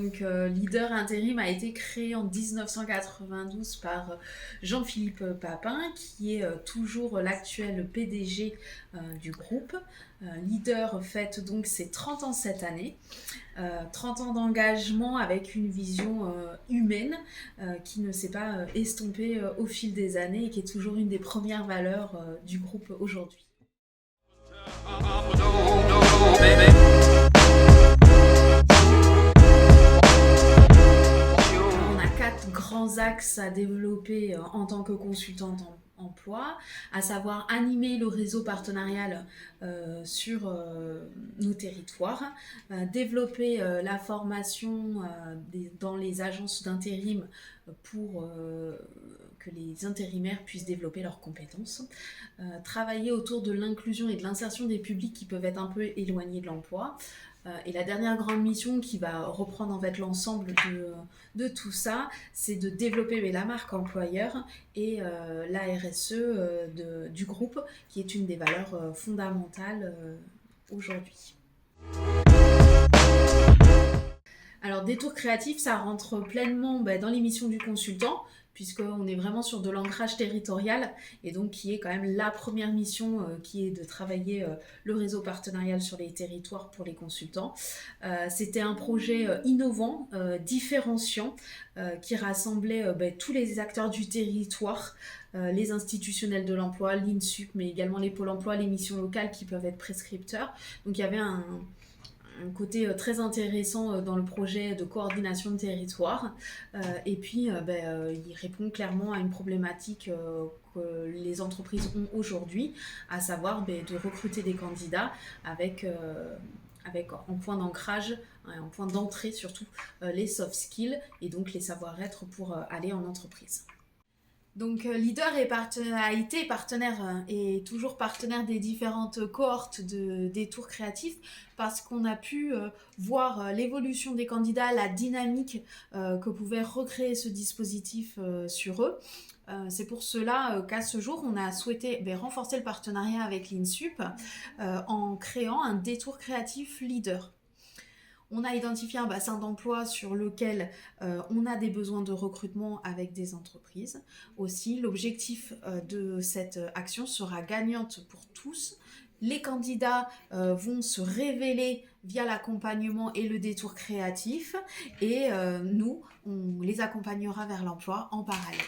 Donc, Leader Intérim a été créé en 1992 par Jean-Philippe Papin, qui est toujours l'actuel PDG du groupe. Leader fête donc ses 30 ans cette année. 30 ans d'engagement avec une vision humaine qui ne s'est pas estompée au fil des années et qui est toujours une des premières valeurs du groupe aujourd'hui. On a 4 grands axes à développer en tant que consultante en emploi, à savoir animer le réseau partenarial sur nos territoires, développer la formation dans les agences d'intérim pour que les intérimaires puissent développer leurs compétences, travailler autour de l'inclusion et de l'insertion des publics qui peuvent être un peu éloignés de l'emploi. Et la dernière grande mission qui va reprendre en fait l'ensemble de tout ça, c'est de développer la marque employeur et la RSE du groupe, qui est une des valeurs fondamentales aujourd'hui. Alors, Détour créatif, ça rentre pleinement dans les missions du consultant, puisqu'on est vraiment sur de l'ancrage territorial, et donc qui est quand même la première mission qui est de travailler le réseau partenarial sur les territoires pour les consultants. C'était un projet innovant, différenciant, qui rassemblait tous les acteurs du territoire, les institutionnels de l'emploi, l'INSUP, mais également les pôles emploi, les missions locales qui peuvent être prescripteurs. Donc il y avait un côté très intéressant dans le projet de coordination de territoire. Et puis, il répond clairement à une problématique que les entreprises ont aujourd'hui, à savoir de recruter des candidats avec en point d'ancrage, en point d'entrée surtout, les soft skills et donc les savoir-être pour aller en entreprise. Donc Leader a été partenaire et toujours partenaire des différentes cohortes de Détour créatif parce qu'on a pu voir l'évolution des candidats, la dynamique que pouvait recréer ce dispositif sur eux. C'est pour cela qu'à ce jour, on a souhaité renforcer le partenariat avec l'INSUP en créant un Détour créatif Leader. On a identifié un bassin d'emploi sur lequel on a des besoins de recrutement avec des entreprises. Aussi, l'objectif de cette action sera gagnante pour tous. Les candidats vont se révéler via l'accompagnement et le détour créatif et nous, on les accompagnera vers l'emploi en parallèle.